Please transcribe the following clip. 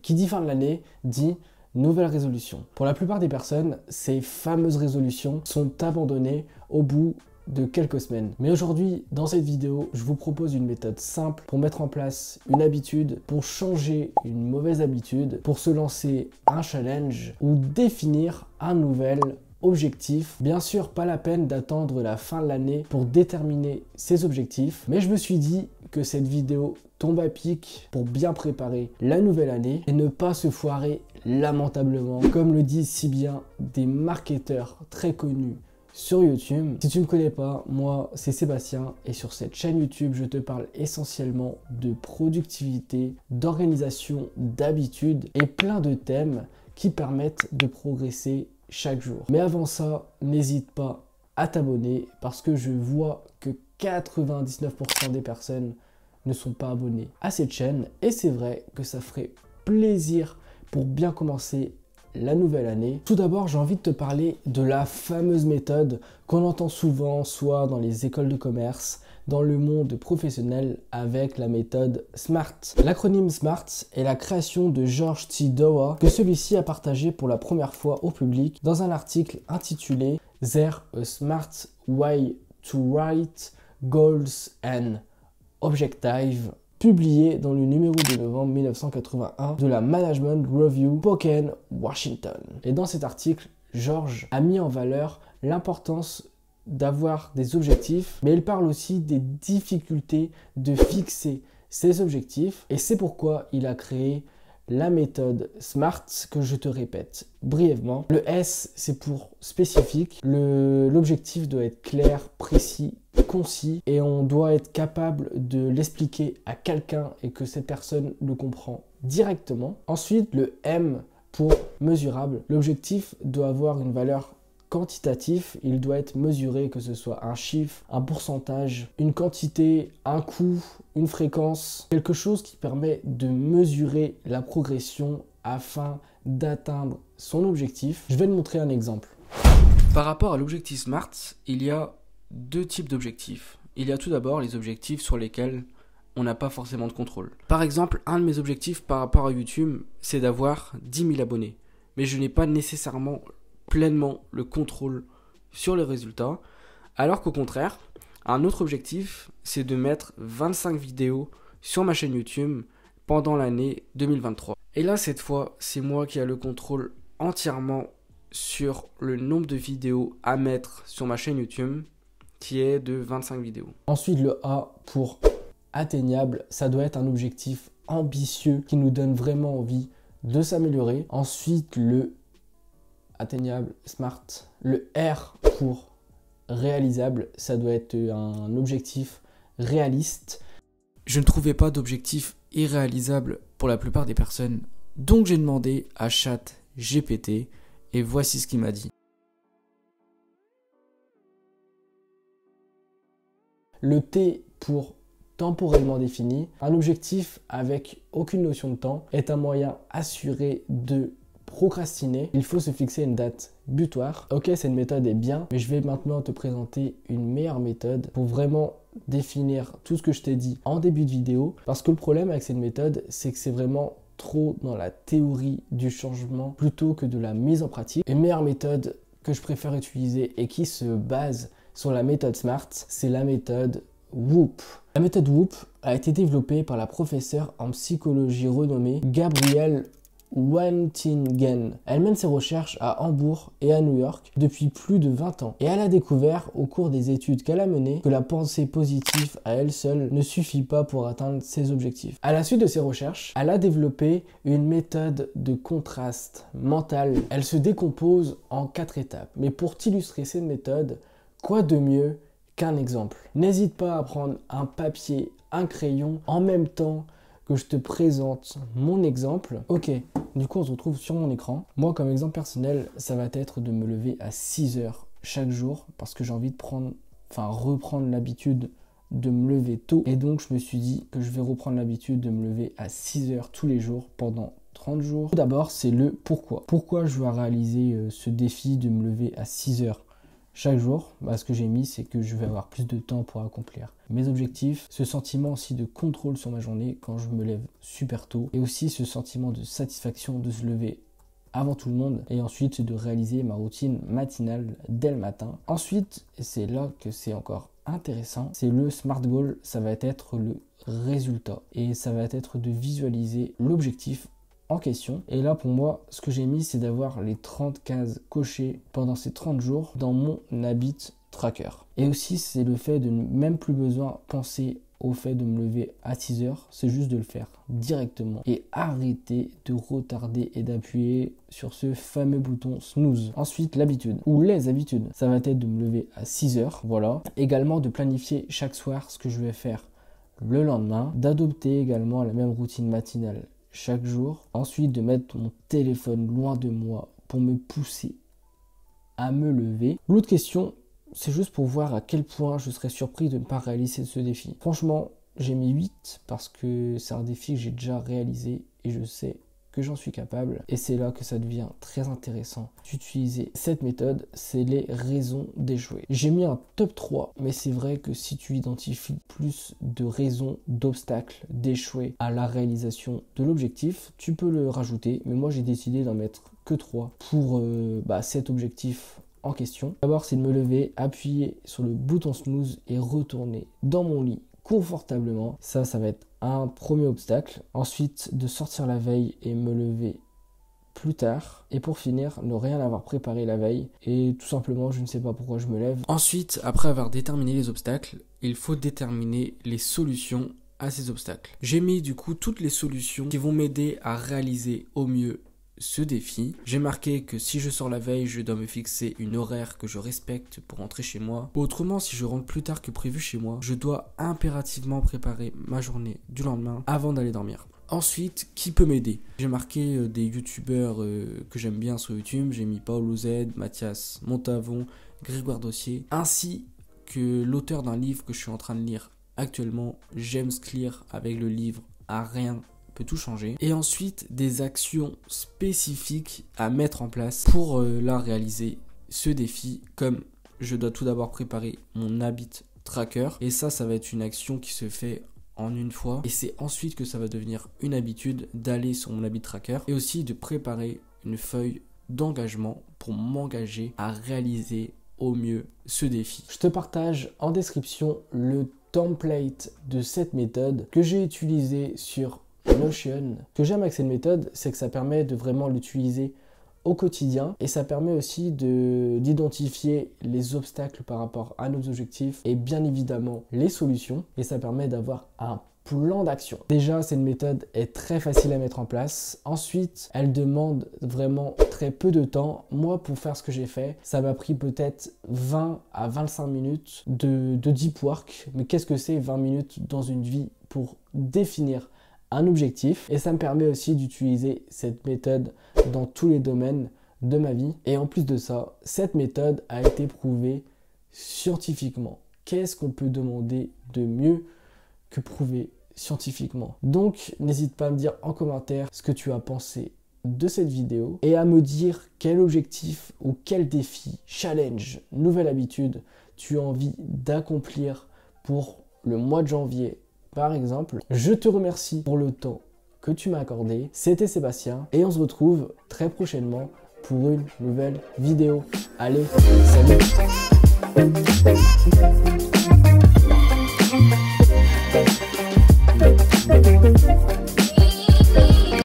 Qui dit fin de l'année dit nouvelle résolution. Pour la plupart des personnes, ces fameuses résolutions sont abandonnées au bout de quelques semaines. Mais aujourd'hui, dans cette vidéo, je vous propose une méthode simple pour mettre en place une habitude, pour changer une mauvaise habitude, pour se lancer un challenge ou définir un nouvel objectif. Bien sûr, pas la peine d'attendre la fin de l'année pour déterminer ses objectifs, mais je me suis dit que cette vidéo tombe à pic pour bien préparer la nouvelle année et ne pas se foirer lamentablement, comme le disent si bien des marketeurs très connus sur YouTube. Si tu ne me connais pas, moi c'est Sébastien et sur cette chaîne YouTube, je te parle essentiellement de productivité, d'organisation, d'habitudes et plein de thèmes qui permettent de progresser chaque jour. Mais avant ça, n'hésite pas à t'abonner parce que je vois que 99% des personnes ne sont pas abonnés à cette chaîne et c'est vrai que ça ferait plaisir pour bien commencer la nouvelle année. Tout d'abord, j'ai envie de te parler de la fameuse méthode qu'on entend souvent, soit dans les écoles de commerce, dans le monde professionnel, avec la méthode SMART. L'acronyme SMART est la création de George T. Dower, que celui-ci a partagé pour la première fois au public dans un article intitulé There a Smart Way to Write Goals and Objectives, publié dans le numéro de novembre 1981 de la Management Review, Spokane, Washington. Et dans cet article, George a mis en valeur l'importance d'avoir des objectifs, mais il parle aussi des difficultés de fixer ces objectifs. Et c'est pourquoi il a créé la méthode SMART, que je te répète brièvement. Le S, c'est pour spécifique. L'objectif doit être clair, précis, concis et on doit être capable de l'expliquer à quelqu'un et que cette personne le comprend directement. Ensuite, le M pour mesurable. L'objectif doit avoir une valeur quantitative, il doit être mesuré, que ce soit un chiffre, un pourcentage, une quantité, un coût, une fréquence, quelque chose qui permet de mesurer la progression afin d'atteindre son objectif. Je vais te montrer un exemple. Par rapport à l'objectif SMART, il y a deux types d'objectifs. Il y a tout d'abord les objectifs sur lesquels on n'a pas forcément de contrôle. Par exemple, un de mes objectifs par rapport à YouTube, c'est d'avoir 10 000 abonnés. Mais je n'ai pas nécessairement pleinement le contrôle sur les résultats, alors qu'au contraire, un autre objectif, c'est de mettre 25 vidéos sur ma chaîne YouTube pendant l'année 2023. Et là, cette fois, c'est moi qui ai le contrôle entièrement sur le nombre de vidéos à mettre sur ma chaîne YouTube, qui est de 25 vidéos. Ensuite, le A pour atteignable, ça doit être un objectif ambitieux qui nous donne vraiment envie de s'améliorer. Ensuite, le atteignable, SMART. Le R pour réalisable, ça doit être un objectif réaliste. Je ne trouvais pas d'objectif irréalisable pour la plupart des personnes, donc j'ai demandé à ChatGPT et voici ce qu'il m'a dit. Le T pour temporellement défini. Un objectif avec aucune notion de temps est un moyen assuré de procrastiner. Il faut se fixer une date butoir. Ok, cette méthode est bien, mais je vais maintenant te présenter une meilleure méthode pour vraiment définir tout ce que je t'ai dit en début de vidéo. Parce que le problème avec cette méthode, c'est que c'est vraiment trop dans la théorie du changement plutôt que de la mise en pratique. Une meilleure méthode que je préfère utiliser et qui se base sur la méthode SMART, c'est la méthode WHOOP. La méthode WHOOP a été développée par la professeure en psychologie renommée Gabrielle Wantingen. Elle mène ses recherches à Hambourg et à New York depuis plus de 20 ans. Et elle a découvert au cours des études qu'elle a menées que la pensée positive à elle seule ne suffit pas pour atteindre ses objectifs. À la suite de ses recherches, elle a développé une méthode de contraste mental. Elle se décompose en 4 étapes. Mais pour t'illustrer cette méthode, quoi de mieux qu'un exemple? N'hésite pas à prendre un papier, un crayon en même temps que je te présente mon exemple. Ok, du coup on se retrouve sur mon écran. Moi comme exemple personnel, ça va être de me lever à 6 heures chaque jour parce que j'ai envie de reprendre l'habitude de me lever tôt. Et donc je me suis dit que je vais reprendre l'habitude de me lever à 6 heures tous les jours pendant 30 jours. Tout d'abord, c'est le pourquoi. Pourquoi je dois réaliser ce défi de me lever à 6 heures chaque jour, ce que j'ai mis, c'est que je vais avoir plus de temps pour accomplir mes objectifs. Ce sentiment aussi de contrôle sur ma journée quand je me lève super tôt. Et aussi ce sentiment de satisfaction de se lever avant tout le monde. Et ensuite, de réaliser ma routine matinale dès le matin. Ensuite, et c'est là que c'est encore intéressant, c'est le SMART Goal. Ça va être le résultat. Et ça va être de visualiser l'objectif en question. Et là, pour moi, ce que j'ai mis, c'est d'avoir les 30 cases cochées pendant ces 30 jours dans mon habit tracker. Et aussi, c'est le fait de ne même plus besoin penser au fait de me lever à 6 heures, c'est juste de le faire directement et arrêter de retarder et d'appuyer sur ce fameux bouton snooze. Ensuite, l'habitude ou les habitudes, ça va être de me lever à 6 heures, voilà. Également de planifier chaque soir ce que je vais faire le lendemain, d'adopter également la même routine matinale chaque jour. Ensuite, de mettre mon téléphone loin de moi pour me pousser à me lever. L'autre question, c'est juste pour voir à quel point je serais surpris de ne pas réaliser ce défi. Franchement, j'ai mis 8 parce que c'est un défi que j'ai déjà réalisé et je sais que j'en suis capable. Et c'est là que ça devient très intéressant d'utiliser cette méthode, c'est les raisons d'échouer. J'ai mis un top 3, mais c'est vrai que si tu identifies plus de raisons, d'obstacles, d'échouer à la réalisation de l'objectif, tu peux le rajouter. Mais moi, j'ai décidé d'en mettre que 3 pour cet objectif en question. D'abord, c'est de me lever, appuyer sur le bouton snooze et retourner dans mon lit confortablement. Ça va être un premier obstacle. Ensuite, de sortir la veille et me lever plus tard. Et pour finir, ne rien avoir préparé la veille. Et tout simplement, je ne sais pas pourquoi je me lève. Ensuite, après avoir déterminé les obstacles, il faut déterminer les solutions à ces obstacles. J'ai mis du coup toutes les solutions qui vont m'aider à réaliser au mieux ce défi. J'ai marqué que si je sors la veille, je dois me fixer une horaire que je respecte pour rentrer chez moi. Autrement, si je rentre plus tard que prévu chez moi, je dois impérativement préparer ma journée du lendemain avant d'aller dormir. Ensuite, qui peut m'aider? J'ai marqué des youtubeurs que j'aime bien sur YouTube. J'ai mis Paolo Z, Mathias Montavon, Grégoire Dossier, ainsi que l'auteur d'un livre que je suis en train de lire actuellement, James Clear, avec le livre À rien peut tout changer. Et ensuite, des actions spécifiques à mettre en place pour la réaliser, ce défi, comme je dois tout d'abord préparer mon habit tracker. Et ça va être une action qui se fait en une fois. Et c'est ensuite que ça va devenir une habitude d'aller sur mon habit tracker et aussi de préparer une feuille d'engagement pour m'engager à réaliser au mieux ce défi. Je te partage en description le template de cette méthode que j'ai utilisé sur Notion. Ce que j'aime avec cette méthode, c'est que ça permet de vraiment l'utiliser au quotidien et ça permet aussi d'identifier les obstacles par rapport à nos objectifs et bien évidemment les solutions, et ça permet d'avoir un plan d'action. Déjà, cette méthode est très facile à mettre en place. Ensuite, elle demande vraiment très peu de temps. Moi, pour faire ce que j'ai fait, ça m'a pris peut-être 20 à 25 minutes de deep work. Mais qu'est-ce que c'est 20 minutes dans une vie pour définir un objectif? Et ça me permet aussi d'utiliser cette méthode dans tous les domaines de ma vie. Et en plus de ça, cette méthode a été prouvée scientifiquement. Qu'est-ce qu'on peut demander de mieux que prouver scientifiquement? Donc, n'hésite pas à me dire en commentaire ce que tu as pensé de cette vidéo et à me dire quel objectif ou quel défi, challenge, nouvelle habitude tu as envie d'accomplir pour le mois de janvier. Par exemple, je te remercie pour le temps que tu m'as accordé. C'était Sébastien et on se retrouve très prochainement pour une nouvelle vidéo. Allez, salut!